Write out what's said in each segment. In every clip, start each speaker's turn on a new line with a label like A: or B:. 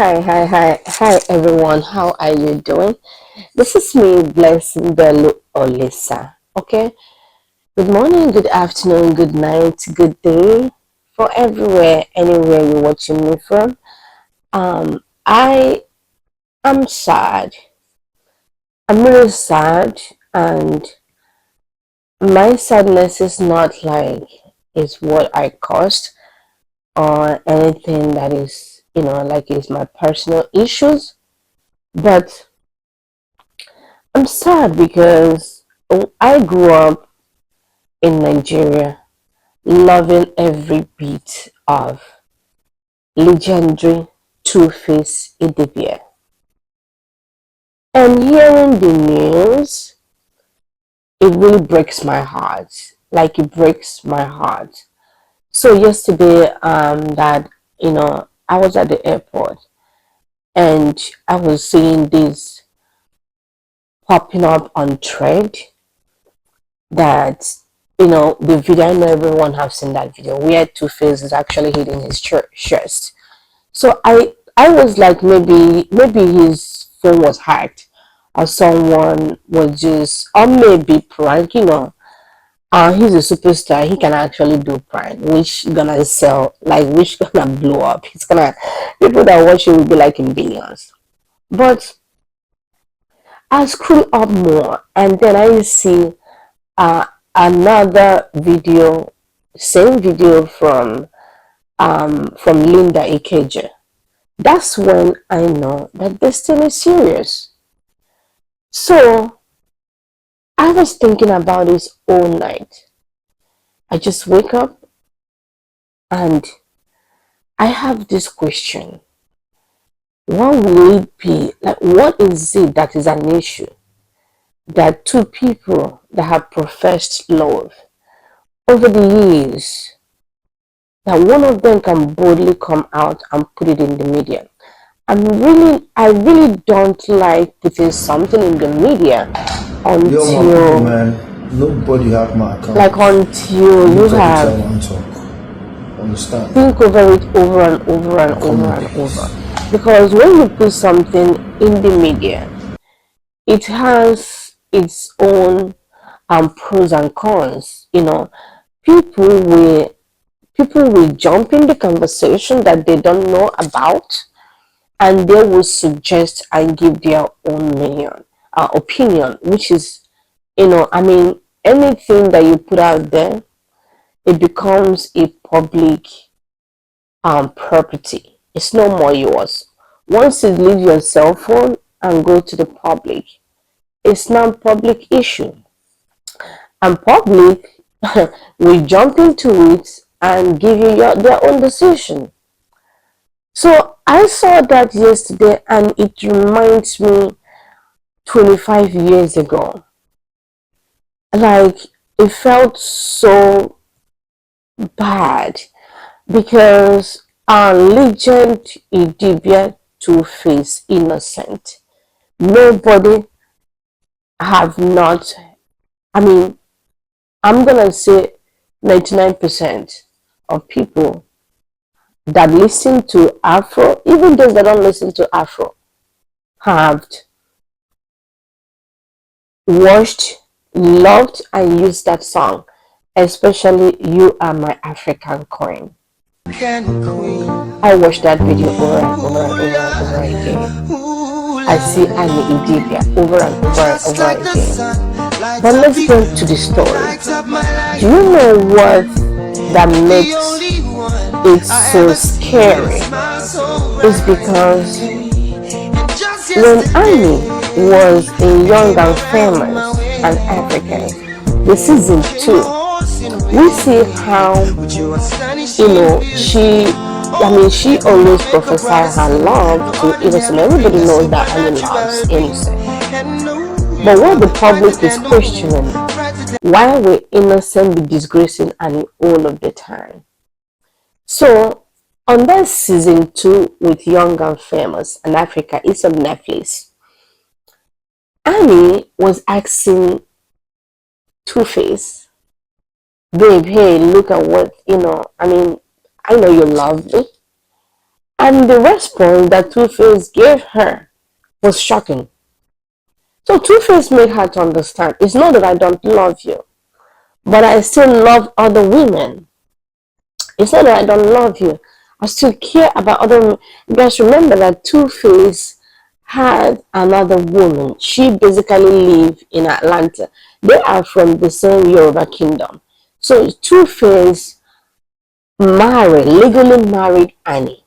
A: Hi everyone. How are you doing? This is me, Blessing Bello Olisa. Okay. Good morning, good afternoon, good night, good day for everywhere, anywhere you're watching me from. I am sad. I'm really sad, and my sadness is not like it's what I caused or anything that is, like it's my personal issues, but I'm sad because I grew up in Nigeria loving every bit of legendary Tuface Idibia. And hearing the news, it really breaks my heart. Like it breaks my heart. So yesterday, that I was at the airport and I was seeing this popping up on thread that the video. I know everyone have seen that video where Two-Face is actually hitting his chest. So I was like, maybe his phone was hacked or someone was just, or maybe prank. He's a superstar. He can actually do prank, which gonna sell, like which gonna blow up. It's gonna, people that watch it will be like in billions. But I scroll up more and then I see uh, another video, same video from Linda Ikeja. That's when I know that this thing is serious. So I was thinking about this all night. I just wake up and I have this question. What will it be? Like, what is it that is an issue that two people that have professed love over the years, that one of them can boldly come out and put it in the media? I really don't like putting something in the media
B: Yo, my people,
A: until,
B: man. Nobody have my account.
A: like, until you have
B: understand.
A: think over it over and over and over and over. Because when you put something in the media, it has its own pros and cons. People will people will jump in the conversation that they don't know about, and they will suggest and give their own opinion, which is, anything that you put out there, it becomes a public property. It's no more yours. Once you leave your cell phone and go to the public, it's now public issue, and public will jump into it and give you their own decision. So I saw that yesterday and it reminds me 25 years ago. Like, it felt so bad because our legend Idibia Two-Face innocent. Nobody have not, I mean, I'm gonna say 99% of people that listen to Afro, even those that don't listen to Afro, have watched, loved, and used that song, especially You Are My African Queen. I watched that video over and over and over and over again. I see Annie Idibia over and over and over again. But let's go to the story. Do you know what that makes it so scary? It's because when Annie was a young and famous and African, the season 2, we see how, she always prophesied her love to innocent. Everybody knows that Annie loves innocent. But what the public is questioning, why will innocent be disgracing Annie all of the time? So on that season 2 with Young and Famous and Africa, it's on Netflix. Annie was asking Two-Face, babe, hey, look at what, I know you love me. And the response that Two-Face gave her was shocking. So Two-Face made her to understand it's not that I don't love you, but I still love other women. It's not that I don't love you. I still care about other women. You guys remember that Two-Face had another woman. She basically lived in Atlanta. They are from the same Yoruba kingdom. So Two-Face legally married Annie.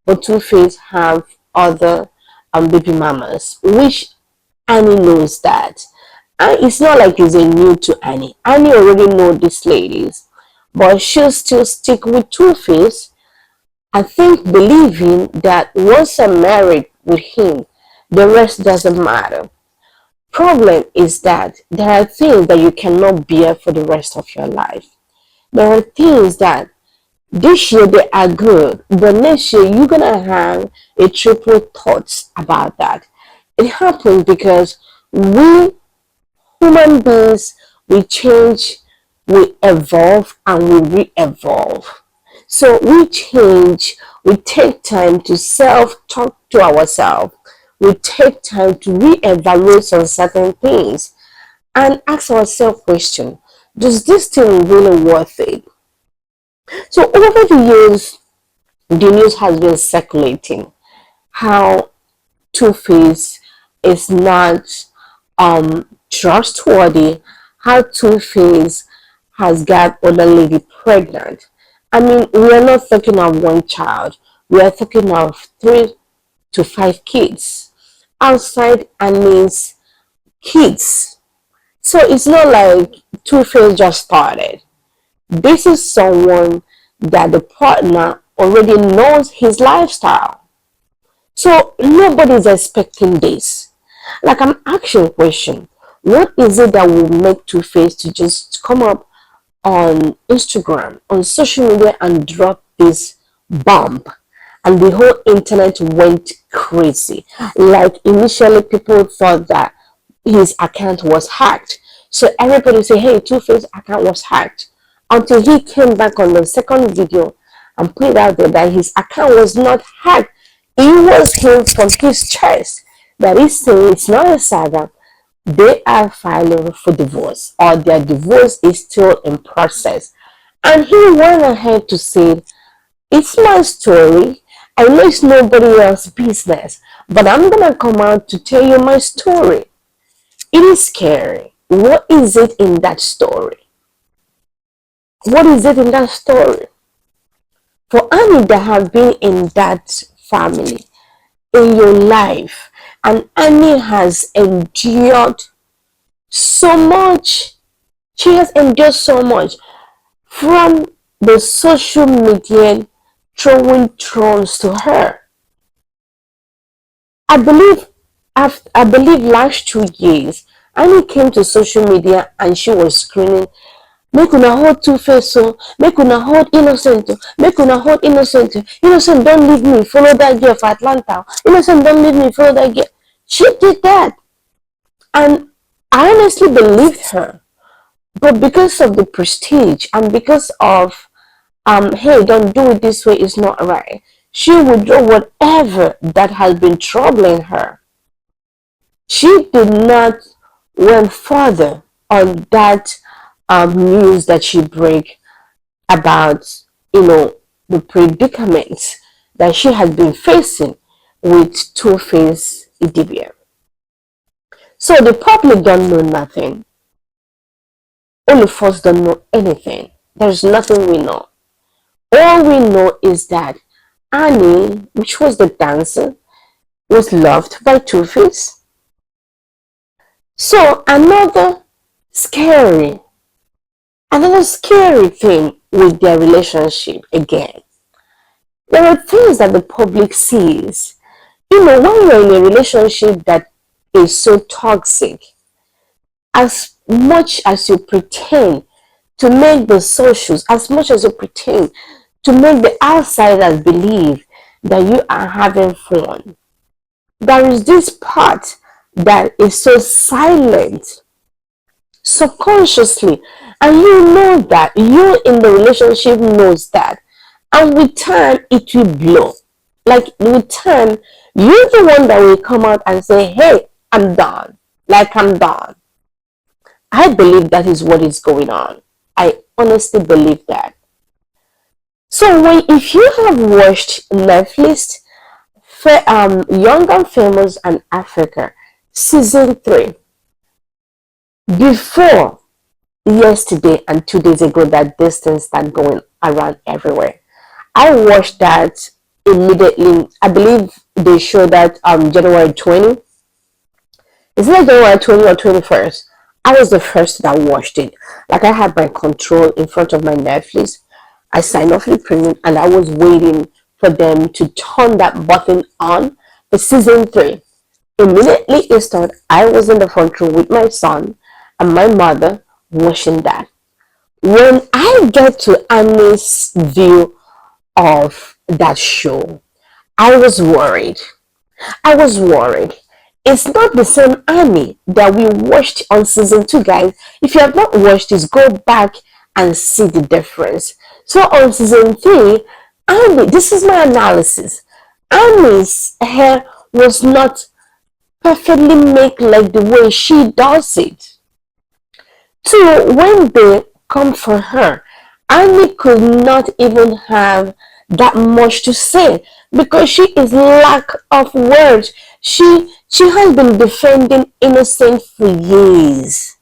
A: But Two-Face have other baby mamas, which Annie knows that. And it's not like it's a new to Annie. Annie already know these ladies, but she'll still stick with Two-Face. I think believing that once I'm married with him, the rest doesn't matter. Problem is that there are things that you cannot bear for the rest of your life. There are things that this year they are good, but next year you're gonna have a triple thoughts about that. It happens because we human beings, we change, we evolve, and we re-evolve. So we change, we take time to self-talk to ourselves. We take time to re-evaluate on certain things and ask ourselves question, does this thing really worth it? So over the years, the news has been circulating how Two-Face is not trustworthy, how Two-Face has got other lady pregnant. I mean, we are not talking of one child, we are talking of 3 to 5 kids outside Annie's kids. So it's not like Two-Face just started. This is someone that the partner already knows his lifestyle. So nobody's expecting this. Like I'm asking a question. What is it that will make Two-Face to just come up on Instagram, on social media and drop this bomb? And the whole internet went crazy. Like initially people thought that his account was hacked. So everybody say, hey, Two-Face account was hacked. Until he came back on the second video and put out there that his account was not hacked. It was him from his chest that is saying it's not a saga. They are filing for divorce or their divorce is still in process. And he went ahead to say, it's my story. I know it's nobody else's business, but I'm gonna come out to tell you my story. It is scary. What is it in that story? What is it in that story? For Annie that have been in that family, in your life, and Annie has endured so much. She has endured so much from the social media throwing thrones to her. I believe I believe last 2 years, Annie came to social media and she was screaming, make una hold Two-Face o, make una hold Innocent o, make una hold Innocent o. Innocent don't leave me, follow that girl for Atlanta. Innocent don't leave me, follow that girl. She did that. And I honestly believed her. But because of the prestige and because of hey, don't do it this way, it's not right, she would do whatever that has been troubling her. She did not went further on that news that she break about, the predicaments that she has been facing with Two-Face Idibia. So the public don't know nothing. All of us don't know anything. There's nothing we know. All we know is that Annie, which was the dancer, was loved by Two-Face. So another scary thing with their relationship again. There are things that the public sees. When you're in a relationship that is so toxic, as much as you pretend to make the socials, as much as you pretend to make the outsiders believe that you are having fun, there is this part that is so silent subconsciously, and you know that you in the relationship knows that, and with time it will blow. Like with time, you're the one that will come out and say, hey, I'm done. Like I'm done. I believe that is what is going on. I honestly believe that. So when if you have watched Netflix, Young and Famous and Africa, season 3, before yesterday and 2 days ago that this thing started going around everywhere. I watched that immediately. I believe they showed that January 20. Is it like January 20 or 21st? I was the first that watched it. Like I had my control in front of my Netflix. I signed off the premium and I was waiting for them to turn that button on for season 3. Immediately it started, I was in the front room with my son and my mother watching that. When I get to Annie's view of that show, I was worried. I was worried. It's not the same Annie that we watched on season 2, guys. If you have not watched this, go back and see the difference. So on season 3, Annie, this is my analysis. Annie's hair was not perfectly made like the way she does it. Two, when they come for her, Annie could not even have that much to say because she is lack of words. She has been defending innocent for years.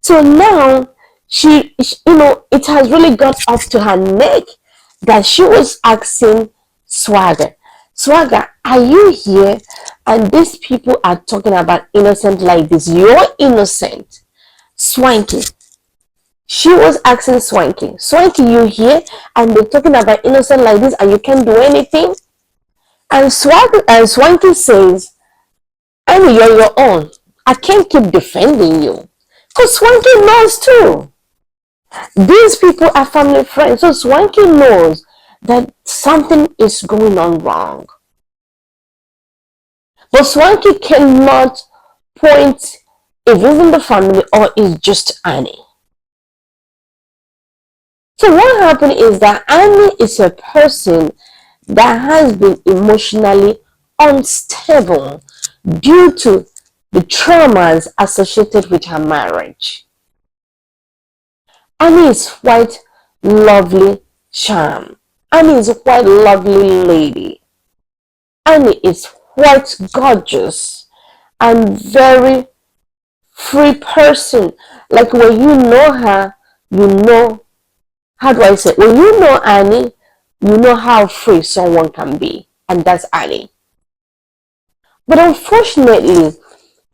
A: So now it has really got up to her neck that she was asking Swagger, Swagger, are you here? And these people are talking about innocent like this. You're innocent. Swanky. She was asking Swanky, Swanky, you here? And they're talking about innocent like this and you can't do anything? And Swanky says, Annie, you're your own. I can't keep defending you. Because Swanky knows too. These people are family friends. So Swanky knows that something is going on wrong. But Swanky cannot point if it's in the family or it's just Annie. So what happened is that Annie is a person that has been emotionally unstable due to the traumas associated with her marriage. Annie is quite lovely charm. Annie is a quite lovely lady. Annie is quite gorgeous and very free person. Like when you know her, you know, how do I say? When you know Annie, you know how free someone can be. And that's Annie. But unfortunately,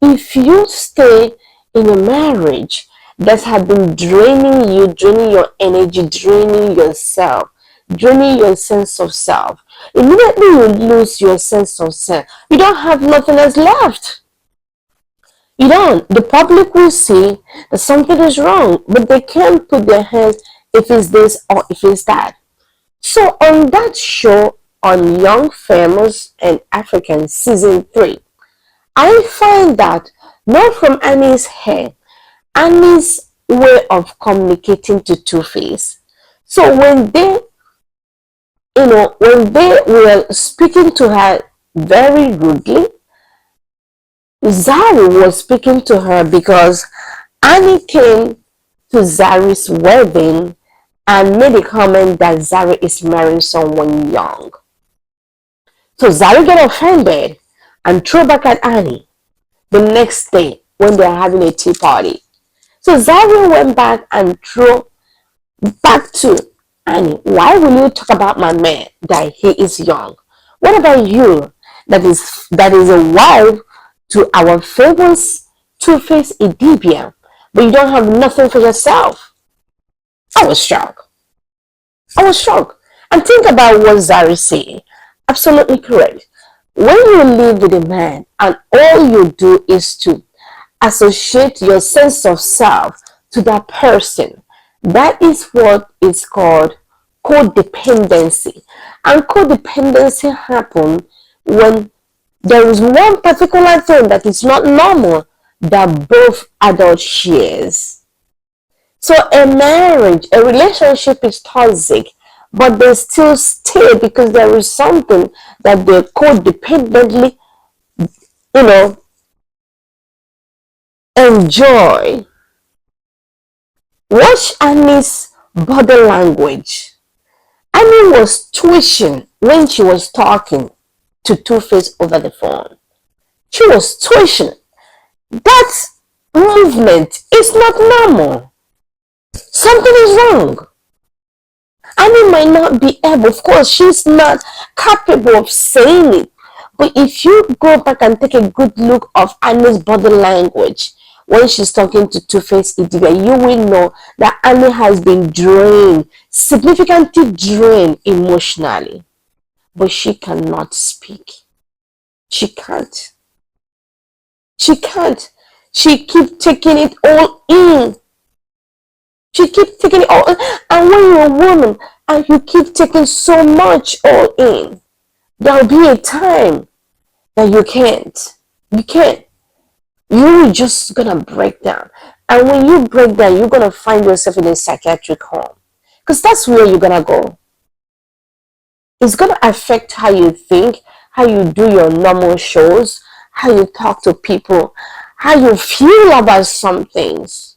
A: if you stay in a marriage that has been draining you, draining your energy, draining yourself, draining your sense of self, immediately you lose your sense of self. You don't have nothing else left. You don't. The public will see that something is wrong, but they can't put their hands if it's this or if it's that. So on that show on Young, Famous and African season 3, I find that not from Annie's hair, Annie's way of communicating to Tuface. So when they were speaking to her very rudely, Zari was speaking to her because Annie came to Zari's wedding and made a comment that Zari is marrying someone young. So Zari got offended and threw back at Annie the next day when they were having a tea party. So Zari went back and threw back to Annie. Why will you talk about my man that he is young? What about you that is a wife to our famous Tuface Idibia, but you don't have nothing for yourself? I was shocked. I was shocked. And think about what Zari said. Absolutely correct. When you live with a man and all you do is to associate your sense of self to that person, that is what is called codependency. And codependency happens when there is one particular thing that is not normal that both adults shares. So a marriage, a relationship is toxic but they still stay because there is something that they codependently, you know, enjoy. Watch Annie's body language. Annie was twitching when she was talking to Tuface over the phone. She was twitching. That movement is not normal. Something is wrong. Annie might not be able, of course, she's not capable of saying it. But if you go back and take a good look of Annie's body language when she's talking to Two-Face Idibia, you will know that Annie has been drained, significantly drained emotionally. But she cannot speak. She can't. She can't. She keeps taking it all in. She keeps taking it all in. And when you're a woman and you keep taking so much all in, there'll be a time that you can't. You can't. You're just gonna break down. And when you break down, you're gonna find yourself in a psychiatric home. Because that's where you're gonna go. It's gonna affect how you think, how you do your normal shows, how you talk to people, how you feel about some things.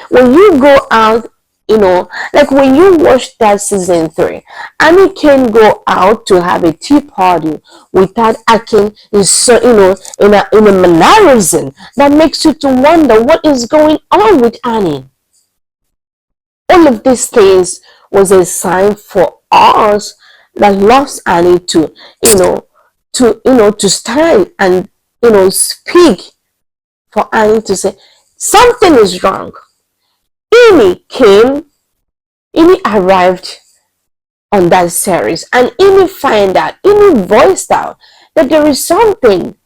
A: When you go out, like when you watch that season 3, Annie can go out to have a tea party without acting in so in a mannerism that makes you to wonder what is going on with Annie. All of these things was a sign for us that loves Annie to to stand and speak for Annie to say something is wrong. Amy arrived on that series and Amy voiced out that there is something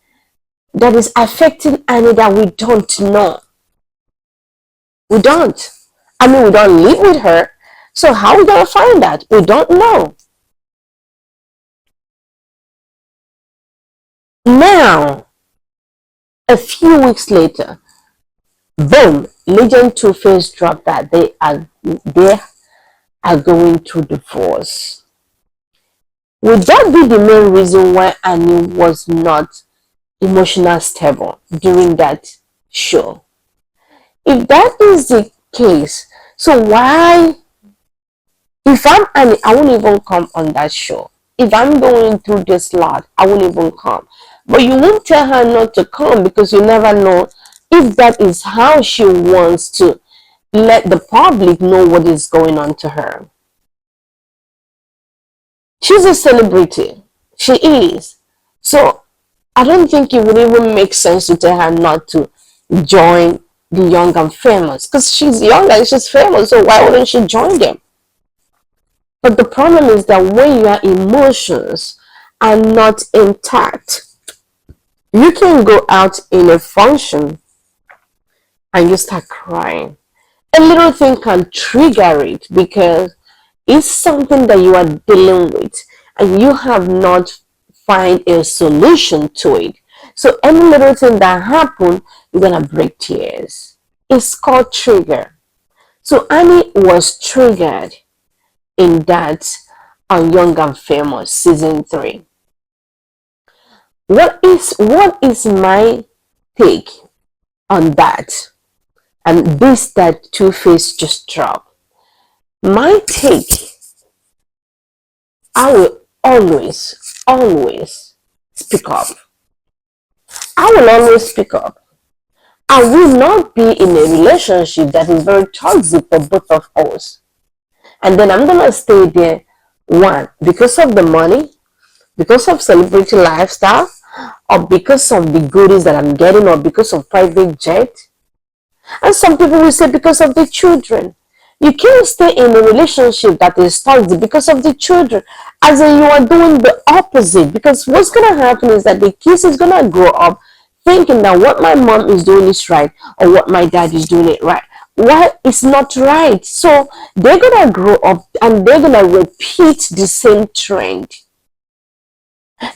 A: that is affecting Annie that we don't know. We don't. I mean, we don't live with her. So how are we going to find that? We don't know. Now, a few weeks later, boom, Legend Two-Face dropped that they are going through divorce. Would that be the main reason why Annie was not emotional stable during that show? If that is the case, so why, if I'm Annie, I won't even come on that show. If I'm going through this lot, I won't even come. But you won't tell her not to come because you never know if that is how she wants to let the public know what is going on to her. She's a celebrity. She is. So I don't think it would even make sense to tell her not to join the young and famous. Because she's young and she's famous, so why wouldn't she join them? But the problem is that when your emotions are not intact, you can go out in a function and you start crying. A little thing can trigger it because it's something that you are dealing with and you have not find a solution to it. So any little thing that happens, you're gonna break tears. It's called trigger. So Annie was triggered in that on Young and Famous season 3. What is my take on that? And this that Two-Face just dropped. My take, I will always speak up. I will always speak up. I will not be in a relationship that is very toxic for both of us. And then I'm gonna stay there, one, because of the money, because of celebrity lifestyle, or because of the goodies that I'm getting, or because of private jet. And some people will say because of the children. You can't stay in a relationship that is toxic because of the children. As in you are doing the opposite. Because what's going to happen is that the kids is going to grow up thinking that what my mom is doing is right or what my dad is doing it right. Why it's not right. So they're going to grow up and they're going to repeat the same trend.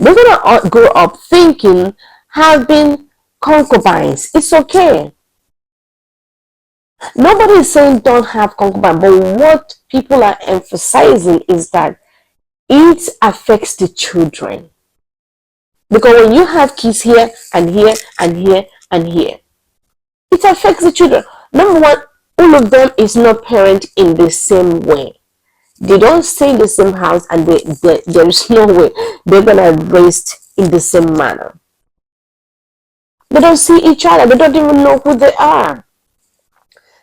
A: They're going to grow up thinking having concubines, it's okay. Nobody is saying don't have concubine, but what people are emphasizing is that it affects the children. Because when you have kids here and here and here and here, it affects the children. Number one, all of them is not parent in the same way. They don't stay in the same house, and there is no way they're gonna raised in the same manner. They don't see each other. They don't even know who they are.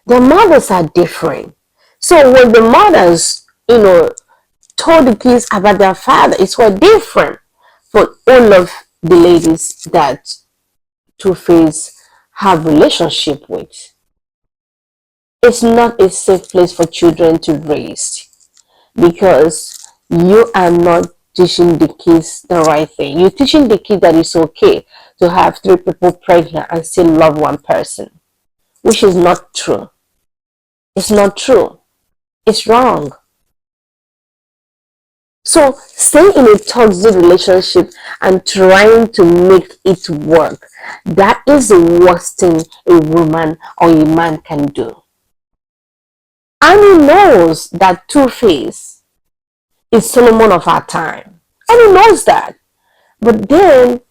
A: Their mothers are different. So when the mothers, told the kids about their father, it's quite different for all of the ladies that Two-Face have relationship with. It's not a safe place for children to raise because you are not teaching the kids the right thing. You're teaching the kid that it's okay to have three people pregnant and still love one person, which is not true. It's not true. It's wrong. So staying in a toxic relationship and trying to make it work, that is the worst thing a woman or a man can do. And he knows that Two-Face is Solomon of our time. And he knows that. But then,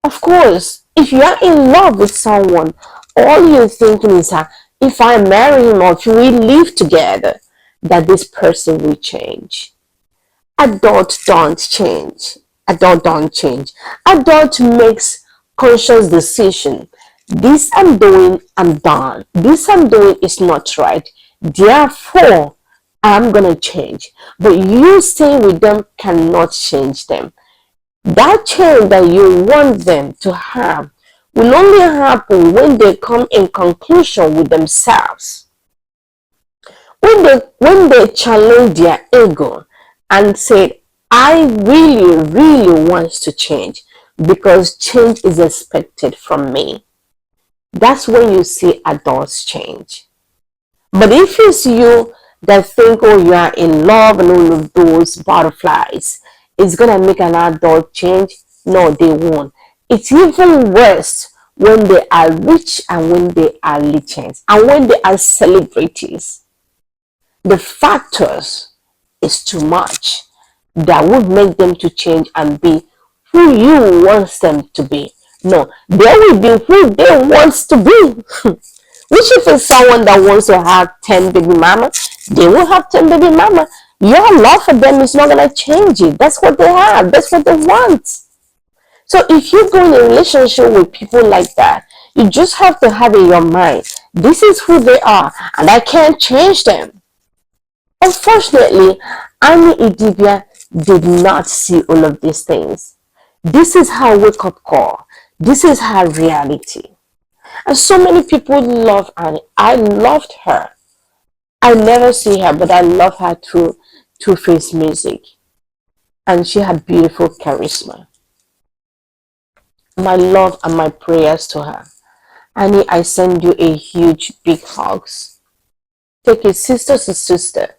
A: of course, if you are in love with someone, all you're thinking is that if I marry him or if we live together, that this person will change. Adults don't change. Adult don't change. Adult makes conscious decision. This I'm doing, I'm done. This I'm doing is not right. Therefore, I'm gonna change. But you staying with them cannot change them. That change that you want them to have will only happen when they come in conclusion with themselves. When they challenge their ego and say, I really, really want to change because change is expected from me. That's when you see adults change. But if it's you that think, oh, you are in love and all of those butterflies, it's gonna make an adult change. No, they won't. It's even worse when they are rich and when they are legends and when they are celebrities. The factors is too much that would make them to change and be who you want them to be. No, they will be who they want to be. Which if it's someone that wants to have 10 baby mama, they will have 10 baby mama. Your love for them is not going to change it. That's what they have. That's what they want. So if you go in a relationship with people like that, you just have to have in your mind, this is who they are and I can't change them. Unfortunately, Annie Idibia did not see all of these things. This is her wake-up call. This is her reality. And so many people love Annie. I loved her. I never see her, but I love her through Two-Face music. And she had beautiful charisma. My love and my prayers to her. Annie, I send you a huge, big hugs. Take it sister to sister.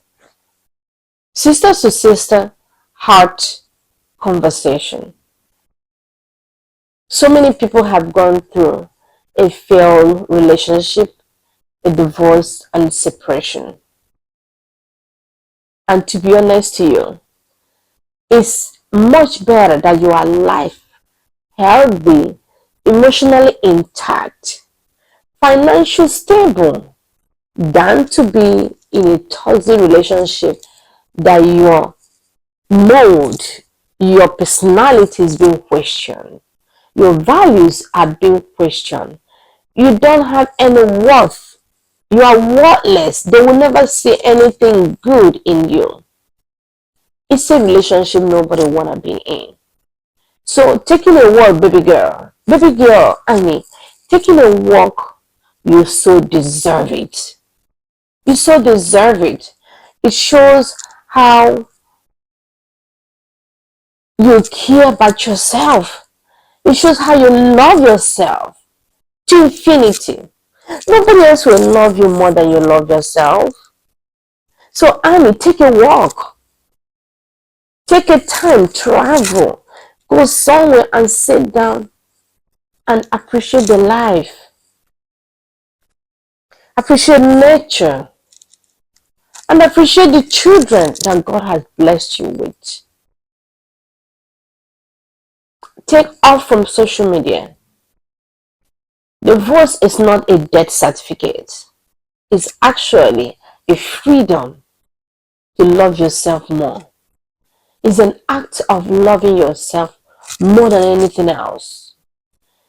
A: Sister to sister, heart conversation. So many people have gone through a failed relationship, a divorce, and separation. And to be honest to you, it's much better that you are alive, healthy, emotionally intact, financially stable, than to be in a toxic relationship that your mold, your personality is being questioned, your values are being questioned. You don't have any worth. You are worthless. They will never see anything good in you. It's a relationship nobody wanna be in. So taking a walk, baby girl, Annie, taking a walk, you so deserve it. You so deserve it. It shows how you care about yourself. It shows how you love yourself to infinity. Nobody else will love you more than you love yourself. So Annie, take a walk. Take a time, travel. Go somewhere and sit down and appreciate the life. Appreciate nature. And appreciate the children that God has blessed you with. Take off from social media. Divorce is not a death certificate. It's actually a freedom to love yourself more. It's an act of loving yourself more than anything else.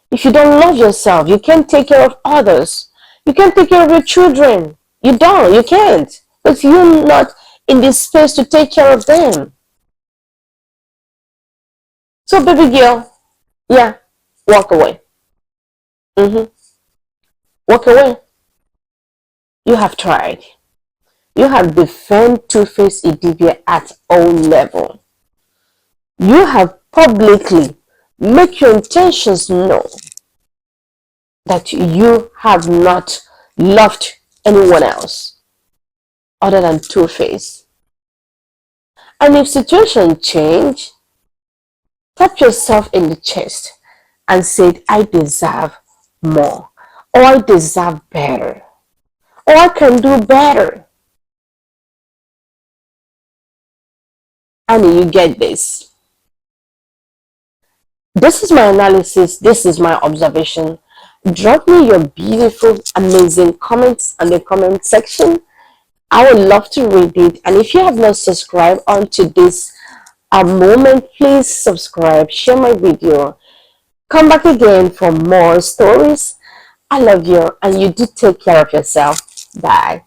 A: If you don't love yourself, you can't take care of others. You can't take care of your children. You can't. Because you're not in this space to take care of them. So baby girl, yeah, walk away. Mm-hmm. Walk away. You have tried. You have defended Tuface Idibia at all level. You have publicly make your intentions known that you have not loved anyone else other than Tuface. And if situation change, tap yourself in the chest and say, I deserve more, or I deserve better, or I can do better. And you get this. This is my analysis. This is my observation. Drop me your beautiful, amazing comments in the comment section. I would love to read it. And if you have not subscribed onto this moment, please subscribe, share my video. Come back again for more stories. I love you, and you do take care of yourself. Bye.